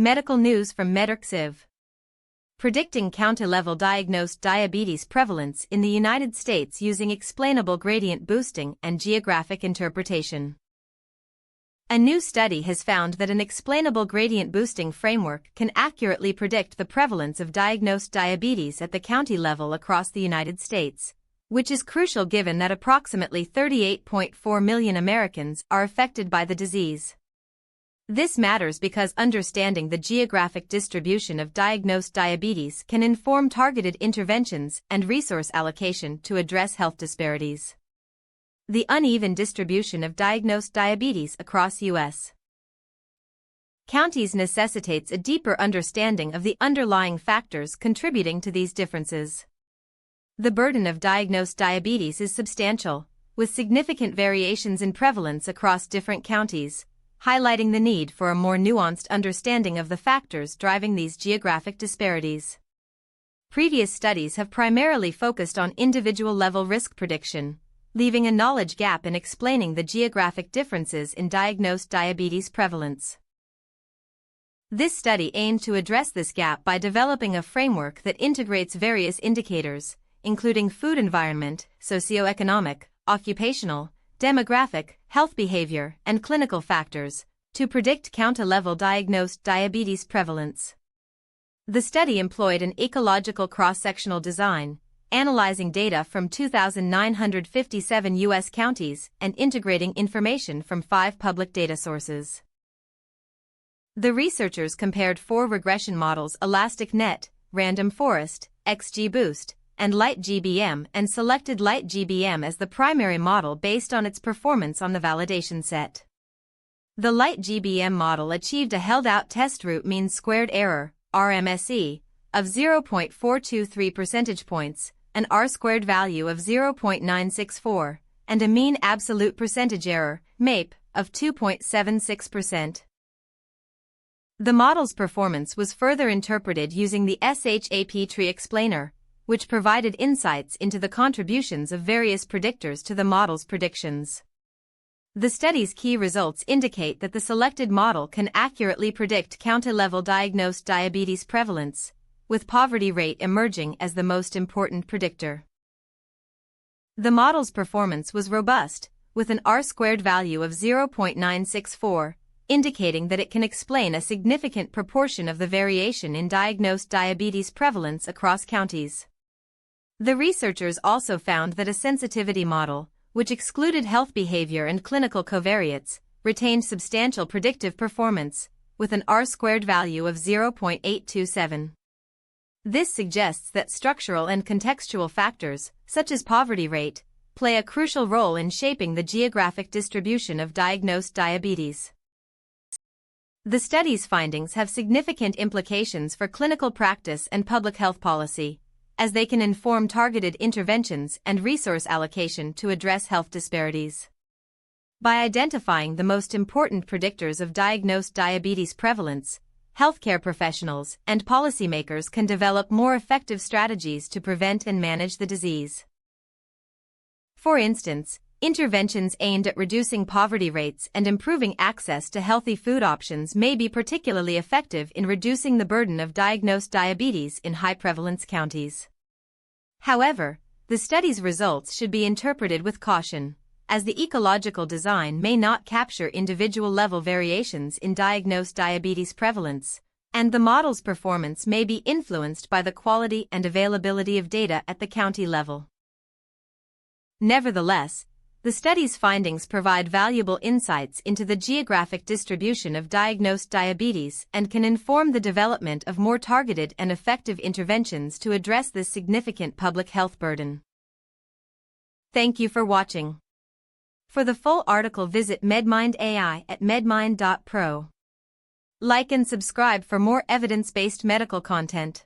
Medical news from MedRxiv. Predicting county-level diagnosed diabetes prevalence in the United States using explainable gradient boosting and geographic interpretation. A new study has found that an explainable gradient boosting framework can accurately predict the prevalence of diagnosed diabetes at the county level across the United States, which is crucial given that approximately 38.4 million Americans are affected by the disease. This matters because understanding the geographic distribution of diagnosed diabetes can inform targeted interventions and resource allocation to address health disparities. The uneven distribution of diagnosed diabetes across U.S. counties necessitates a deeper understanding of the underlying factors contributing to these differences. The burden of diagnosed diabetes is substantial, with significant variations in prevalence across different counties, highlighting the need for a more nuanced understanding of the factors driving these geographic disparities. Previous studies have primarily focused on individual-level risk prediction, leaving a knowledge gap in explaining the geographic differences in diagnosed diabetes prevalence. This study aimed to address this gap by developing a framework that integrates various indicators, including food environment, socioeconomic, occupational, demographic, health behavior, and clinical factors, to predict county-level diagnosed diabetes prevalence. The study employed an ecological cross-sectional design, analyzing data from 2,957 U.S. counties and integrating information from 5 public data sources. The researchers compared 4 regression models: ElasticNet, Random Forest, XGBoost, and LightGBM, and selected LightGBM as the primary model based on its performance on the validation set. The LightGBM model achieved a held-out test root mean squared error, RMSE, of 0.423 percentage points, an R-squared value of 0.964, and a mean absolute percentage error, MAPE, of 2.76%. The model's performance was further interpreted using the SHAP tree explainer, which provided insights into the contributions of various predictors to the model's predictions. The study's key results indicate that the selected model can accurately predict county-level diagnosed diabetes prevalence, with poverty rate emerging as the most important predictor. The model's performance was robust, with an R-squared value of 0.964, indicating that it can explain a significant proportion of the variation in diagnosed diabetes prevalence across counties. The researchers also found that a sensitivity model, which excluded health behavior and clinical covariates, retained substantial predictive performance, with an R-squared value of 0.827. This suggests that structural and contextual factors, such as poverty rate, play a crucial role in shaping the geographic distribution of diagnosed diabetes. The study's findings have significant implications for clinical practice and public health policy, as they can inform targeted interventions and resource allocation to address health disparities. By identifying the most important predictors of diagnosed diabetes prevalence, healthcare professionals and policymakers can develop more effective strategies to prevent and manage the disease. For instance, interventions aimed at reducing poverty rates and improving access to healthy food options may be particularly effective in reducing the burden of diagnosed diabetes in high-prevalence counties. However, the study's results should be interpreted with caution, as the ecological design may not capture individual-level variations in diagnosed diabetes prevalence, and the model's performance may be influenced by the quality and availability of data at the county level. Nevertheless, the study's findings provide valuable insights into the geographic distribution of diagnosed diabetes and can inform the development of more targeted and effective interventions to address this significant public health burden. Thank you for watching. For the full article, visit MedMind AI at medmind.pro. Like and subscribe for more evidence-based medical content.